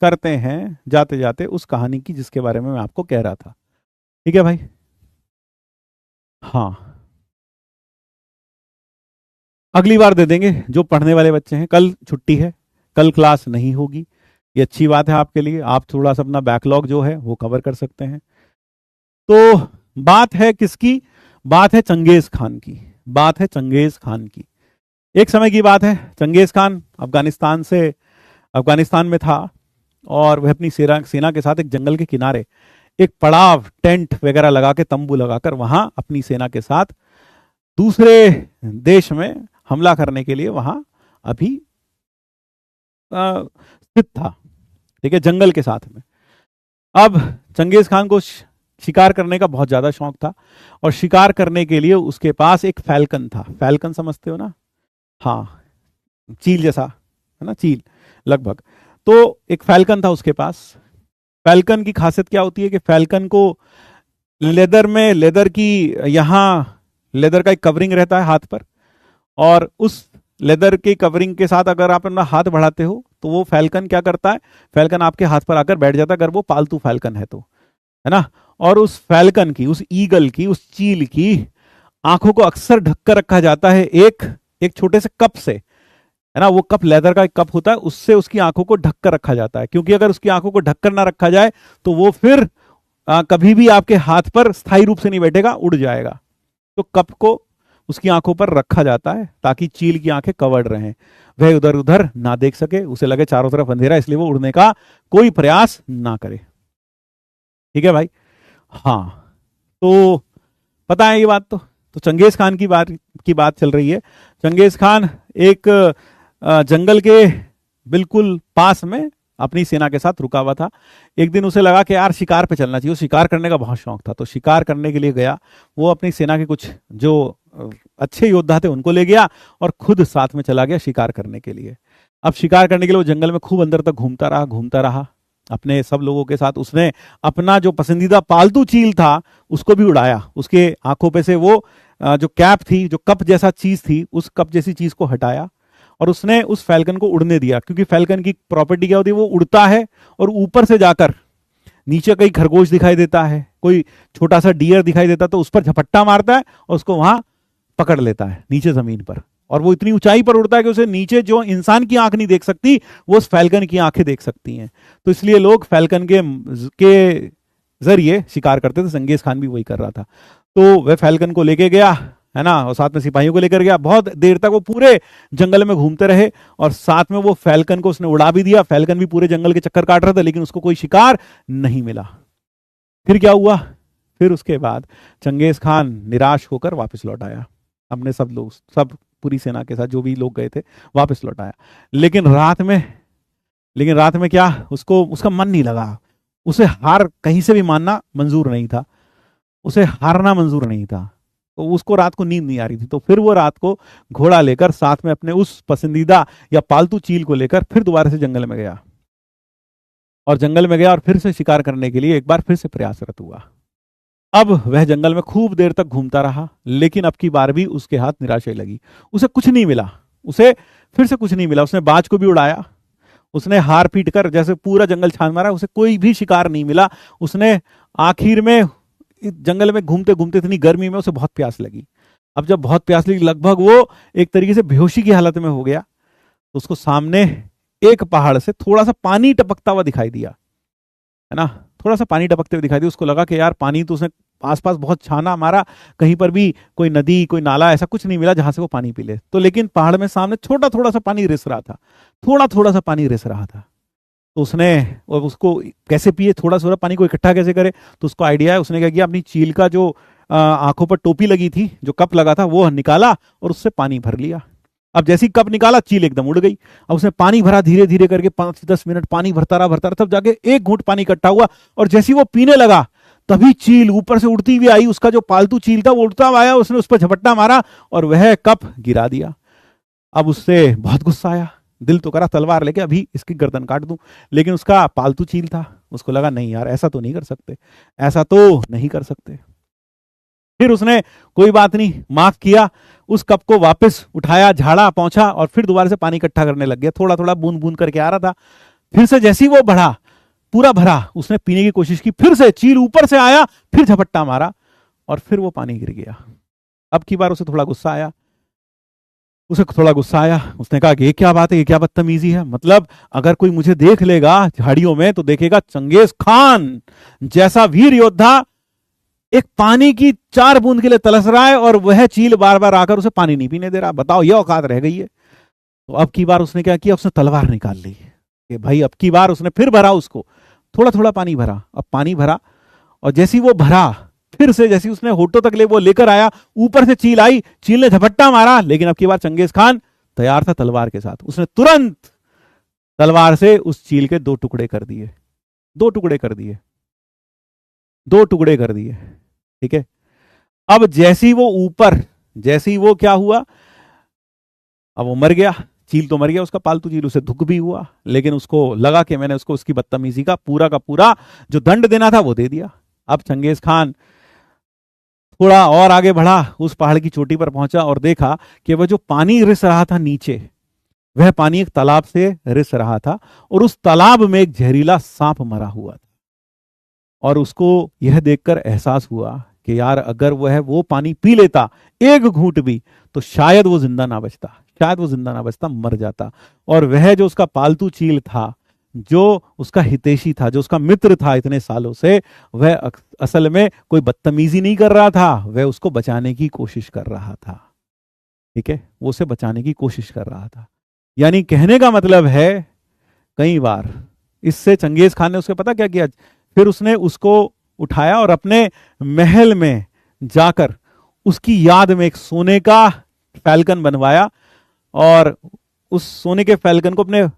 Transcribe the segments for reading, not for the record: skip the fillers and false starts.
करते हैं जाते जाते उस कहानी की जिसके बारे में मैं आपको कह रहा था। ठीक है भाई? हाँ, अगली बार दे देंगे। जो पढ़ने वाले बच्चे हैं, कल छुट्टी है, कल क्लास नहीं होगी। ये अच्छी बात है आपके लिए, आप थोड़ा सा अपना बैकलॉग जो है वो कवर कर सकते हैं। तो बात है किसकी? बात है चंगेज खान की। बात है चंगेज खान की। एक समय की बात है, चंगेज खान अफगानिस्तान में था, और वह अपनी सेना सेना के साथ एक जंगल के किनारे एक पड़ाव टेंट वगैरह लगा के, तंबू लगाकर वहां अपनी सेना के साथ दूसरे देश में हमला करने के लिए वहां अभी स्थित था। ठीक है, जंगल के साथ में। अब चंगेज खान को शिकार करने का बहुत ज्यादा शौक था, और शिकार करने के लिए उसके पास एक फैल्कन था। फैल्कन समझते हो ना? हाँ, चील जैसा, है ना, चील लगभग। तो एक फैल्कन था उसके पास। फैल्कन की खासियत क्या होती है कि फैल्कन को लेदर की, यहाँ लेदर का एक कवरिंग रहता है हाथ पर, और उस लेदर के कवरिंग के साथ अगर आप अपना हाथ बढ़ाते हो तो वो फैल्कन क्या करता है, फैल्कन आपके हाथ पर आकर बैठ जाता है, अगर वो पालतू फैल्कन है तो, है ना। और उस फैल्कन की, उस ईगल की, उस चील की आंखों को अक्सर ढक कर रखा जाता है एक छोटे से कप से, है ना। वो कप लेदर का एक कप होता है, उससे उसकी आंखों को ढक कर रखा जाता है, क्योंकि अगर उसकी आंखों को ढककर ना रखा जाए तो वो फिर कभी भी आपके हाथ पर स्थायी रूप से नहीं बैठेगा, उड़ जाएगा। तो कप को उसकी आंखों पर रखा जाता है ताकि चील की आंखें कवर्ड रहें, वह उधर उधर ना देख सके, उसे लगे चारों तरफ अंधेरा, इसलिए वो उड़ने का कोई प्रयास ना करे। ठीक है भाई? हाँ, तो पता है ये बात। तो चंगेज खान की बात चल रही है। चंगेज खान एक जंगल के बिल्कुल पास में अपनी सेना के साथ रुका हुआ था। एक दिन उसे लगा कि यार शिकार पे चलना चाहिए, शिकार करने का बहुत शौक था, तो शिकार करने के लिए गया। वो अपनी सेना के कुछ जो अच्छे योद्धा थे उनको ले गया, और खुद साथ में चला गया शिकार करने के लिए। अब शिकार करने के लिए वो जंगल में खूब अंदर तक घूमता रहा अपने सब लोगों के साथ। उसने अपना जो पसंदीदा पालतू चील था उसको भी उड़ाया। उसके आंखों पे से वो जो कैप थी, जो कप जैसा चीज थी, उस कप जैसी चीज को हटाया, और उसने उस फैल्कन को उड़ने दिया। क्योंकि फैल्कन की प्रॉपर्टी क्या होती है, वो उड़ता है और ऊपर से जाकर नीचे कहीं खरगोश दिखाई देता है, कोई छोटा सा डियर दिखाई देता, तो उस पर झपट्टा मारता है और उसको वहां पकड़ लेता है नीचे जमीन पर। और वो इतनी ऊंचाई पर उड़ता है कि उसे नीचे जो इंसान की आंख नहीं देख सकती, वो उस फैल्कन की आंखें देख सकती हैं। तो इसलिए लोग फैल्कन के जरिए शिकार करते थे। चंगेज खान भी वही कर रहा था। तो वह फैल्कन को लेके गया, है ना, और साथ में सिपाहियों को लेकर गया। बहुत देर तक वो पूरे जंगल में घूमते रहे, और साथ में वो फैल्कन को उसने उड़ा भी दिया। फैल्कन भी पूरे जंगल के चक्कर काट रहा था, लेकिन उसको कोई शिकार नहीं मिला। फिर क्या हुआ? फिर उसके बाद चंगेज खान निराश होकर वापस लौट आया। अपने सब पूरी सेना के साथ जो भी लोग गए थे वापस लौट आया। लेकिन रात में क्या, उसको उसका मन नहीं लगा। उसे हार कहीं से भी मानना मंजूर नहीं था, उसे हारना मंजूर नहीं था। तो उसको रात को नींद नहीं आ रही थी। तो फिर वो रात को घोड़ा लेकर साथ में अपने उस पसंदीदा या पालतू चील को लेकर फिर दोबारा से जंगल में गया, और फिर से शिकार करने के लिए एक बार फिर से प्रयासरत हुआ। अब वह जंगल में खूब देर तक घूमता रहा, लेकिन अब की बार भी उसके हाथ निराशा लगी। उसे कुछ नहीं मिला, उसे फिर से कुछ नहीं मिला। उसने बाज को भी उड़ाया, उसने हार पीट कर जैसे पूरा जंगल छान मारा, उसे कोई भी शिकार नहीं मिला। उसने आखिर में जंगल में घूमते घूमते इतनी गर्मी में उसे बहुत प्यास लगी। अब जब बहुत प्यास लगी, लगभग वो एक तरीके से बेहोशी की हालत में हो गया, तो उसको सामने एक पहाड़ से थोड़ा सा पानी टपकता हुआ दिखाई दिया, है ना। थोड़ा सा पानी टपकते हुए दिखाई दिया। उसको लगा कि यार पानी तो उसने आसपास बहुत छाना मारा, कहीं पर भी कोई नदी, कोई नाला ऐसा कुछ नहीं मिला जहां से वो पानी पी ले। तो लेकिन पहाड़ में सामने छोटा थोड़ा सा पानी रिस रहा था, थोड़ा सा पानी रिस रहा था। तो उसने, और उसको कैसे पिए, थोड़ा थोड़ा पानी को इकट्ठा कैसे करे, तो उसको आइडिया है। उसने क्या किया, अपनी चील का जो आंखों पर टोपी लगी थी, जो कप लगा था, वो निकाला और उससे पानी भर लिया। अब जैसी कप निकाला, चील एकदम उड़ गई। अब उसने पानी भरा धीरे धीरे करके, 5-10 मिनट पानी भरता रहा, तब जाके एक घूंट पानी इकट्ठा हुआ, और जैसी वो पीने लगा तभी चील ऊपर से उड़ती हुई आई। उसका जो पालतू चील था वो उड़ता हुआ आया, उसने उस पर झपट्टा मारा और वह कप गिरा दिया। अब उससे बहुत गुस्सा आया, दिल तो करा तलवार लेके अभी इसकी गर्दन काट दूं, लेकिन उसका पालतू चील था। उसको लगा नहीं यार, ऐसा तो नहीं कर सकते, ऐसा तो नहीं कर सकते। फिर उसने कोई बात नहीं, माफ किया, उस कप को वापस उठाया, झाड़ा पोंछा, और फिर दोबारा से पानी इकट्ठा करने लग गया। थोड़ा थोड़ा बूंद बूंद करके आ रहा था। फिर से जैसे ही वो बढ़ा, पूरा भरा, उसने पीने की कोशिश की, फिर से चील ऊपर से आया, फिर झपट्टा मारा और फिर वो पानी गिर गया। अब की बार उसे थोड़ा गुस्सा आया, उसने कहा कि ये क्या बात है, ये क्या बदतमीजी है। मतलब अगर कोई मुझे देख लेगा झाड़ियों में तो देखेगा चंगेज खान जैसा वीर योद्धा एक पानी की 4 बूंद के लिए तरस रहा है और वह चील बार बार आकर उसे पानी नहीं पीने दे रहा। बताओ ये औकात रह गई है। तो अब की बार उसने क्या किया, उसने तलवार निकाल ली कि भाई अब की बार उसने फिर भरा, उसको थोड़ा थोड़ा पानी भरा। अब पानी भरा और जैसी वो भरा, फिर से जैसी उसने होठों तक ले वो लेकर आया, ऊपर से चील आई, चील ने झपट्टा मारा, लेकिन अब की बार चंगेज खान तैयार था तलवार के साथ। उसने तुरंत तलवार से उस चील के 2 टुकड़े कर दिए, 2 टुकड़े कर दिए, 2 टुकड़े कर दिए। ठीक है। अब जैसी वो ऊपर, जैसे ही वो क्या हुआ, अब वो मर गया, चील तो मर गया, उसका पालतू चील, उसे दुख भी हुआ, लेकिन उसको लगा कि मैंने उसको उसकी बदतमीजी का पूरा जो दंड देना था वो दे दिया। अब चंगेज खान थोड़ा और आगे बढ़ा, उस पहाड़ की चोटी पर पहुंचा और देखा कि वह जो पानी रिस रहा था नीचे, वह पानी एक तालाब से रिस रहा था और उस तालाब में एक जहरीला सांप मरा हुआ था। और उसको यह देखकर एहसास हुआ कि यार अगर वह वो पानी पी लेता एक घूंट भी तो शायद वो जिंदा ना बचता, मर जाता। और वह जो उसका पालतू चील था, जो उसका हितैषी था, जो उसका मित्र था इतने सालों से, वह असल में कोई बदतमीजी नहीं कर रहा था, वह उसको बचाने की कोशिश कर रहा था। ठीक है, वो उसे बचाने की कोशिश कर रहा था। यानी कहने का मतलब है, कई बार इससे चंगेज खान ने उसके पता क्या किया, फिर उसने उसको उठाया और अपने महल में जाकर उसकी याद में एक सोने का फैल्कन बनवाया और उस सोने के फैल्कन को अपने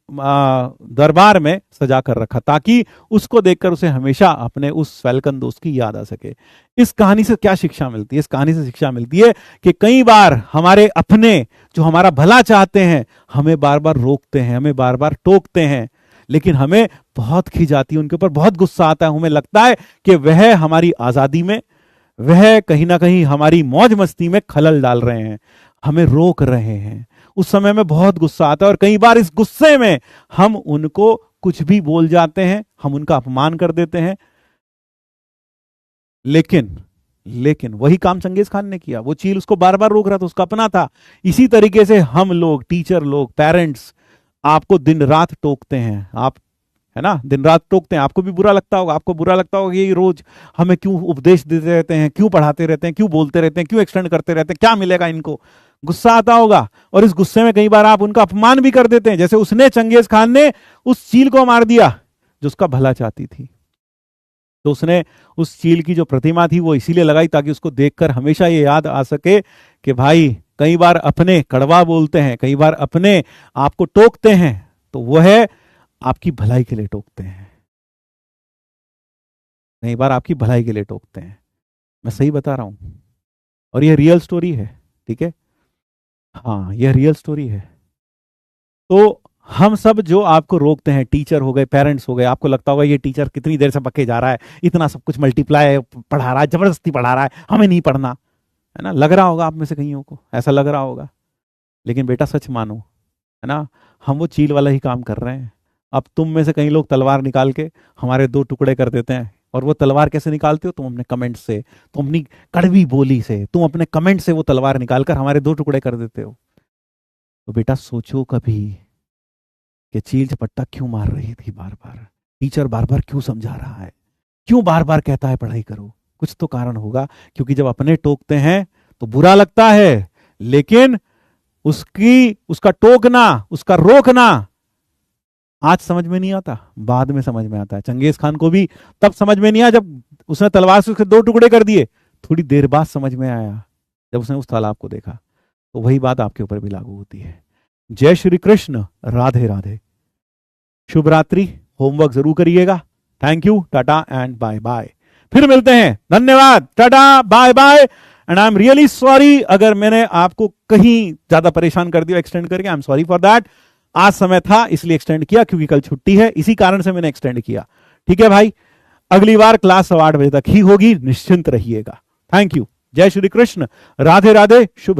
दरबार में सजा कर रखा, ताकि उसको देखकर उसे हमेशा अपने उस फैल्कन दोस्त की याद आ सके। इस कहानी से क्या शिक्षा मिलती है? इस कहानी से शिक्षा मिलती है कि कई बार हमारे अपने जो हमारा भला चाहते हैं हमें बार बार रोकते हैं, हमें बार बार टोकते हैं, लेकिन हमें बहुत खिंच आती है, उनके ऊपर बहुत गुस्सा आता है। हमें लगता है कि वह हमारी आजादी में, वह कहीं ना कहीं हमारी मौज मस्ती में खलल डाल रहे हैं, हमें रोक रहे हैं। उस समय में बहुत गुस्सा आता है और कई बार इस गुस्से में हम उनको कुछ भी बोल जाते हैं, हम उनका अपमान कर देते हैं। लेकिन वही काम चंगेज खान ने किया। वो चील उसको बार बार रोक रहा था, उसका अपना था। इसी तरीके से हम लोग, टीचर लोग, पेरेंट्स, आपको दिन रात टोकते हैं, आप है ना, दिन रात टोकते हैं। आपको भी बुरा लगता होगा, आपको बुरा लगता होगा कि रोज हमें क्यों उपदेश देते रहते हैं, क्यों पढ़ाते रहते हैं, क्यों बोलते रहते हैं, क्यों एक्सटेंड करते रहते हैं, क्या मिलेगा इनको, गुस्सा आता होगा। और इस गुस्से में कई बार आप उनका अपमान भी कर देते हैं, जैसे उसने, चंगेज खान ने उस चील को मार दिया जो उसका भला चाहती थी। तो उसने उस चील की जो प्रतिमा थी वो इसीलिए लगाई ताकि उसको देखकर हमेशा ये याद आ सके कि भाई कई बार अपने कड़वा बोलते हैं, कई बार अपने आपको टोकते हैं, तो वह आपकी भलाई के लिए टोकते हैं, कई बार आपकी भलाई के लिए टोकते हैं। मैं सही बता रहा हूं? और यह रियल स्टोरी है। ठीक है, हाँ, यह रियल स्टोरी है। तो हम सब जो आपको रोकते हैं, टीचर हो गए, पेरेंट्स हो गए, आपको लगता होगा ये टीचर कितनी देर से पके जा रहा है, इतना सब कुछ मल्टीप्लाई पढ़ा रहा है, जबरदस्ती पढ़ा रहा है, हमें नहीं पढ़ना, है ना, लग रहा होगा आप में से कईयों को ऐसा लग रहा होगा। लेकिन बेटा सच मानो, है ना, हम वो चील वाला ही काम कर रहे हैं। अब तुम में से कई लोग तलवार निकाल के हमारे 2 टुकड़े कर देते हैं। और वो तलवार कैसे निकालते हो? तुम अपने कमेंट से, तुम अपनी कड़वी बोली से, तुम अपने कमेंट से वो तलवार निकालकर हमारे 2 टुकड़े कर देते हो। तो बेटा सोचो कभी कि चील झपट्टा क्यों मार रही थी बार बार, टीचर बार बार क्यों समझा रहा है, क्यों बार बार कहता है पढ़ाई करो? कुछ तो कारण होगा। क्योंकि जब अपने टोकते हैं तो बुरा लगता है, लेकिन उसका टोकना, उसका रोकना आज समझ में नहीं आता, बाद में समझ में आता है। चंगेज खान को भी तब समझ में नहीं आया जब उसने तलवार से उसके 2 टुकड़े कर दिए, थोड़ी देर बाद समझ में आया जब उसने उस तालाब को देखा। तो वही बात आपके ऊपर भी लागू होती है। जय श्री कृष्ण, राधे राधे, शुभ रात्रि, होमवर्क जरूर करिएगा। Thank you, tata and bye bye. फिर मिलते हैं, धन्यवाद, tata bye bye. And I am really sorry अगर मैंने आपको कहीं ज्यादा परेशान कर दिया एक्सटेंड करके, I am sorry for that. आज समय था इसलिए एक्सटेंड किया, क्योंकि कल छुट्टी है, इसी कारण से मैंने एक्सटेंड किया। ठीक है भाई, अगली बार क्लास 8:15 बजे तक ही होगी, निश्चिंत रहिएगा। थैंक यू, जय श्री कृष्ण, राधे राधे, शुभ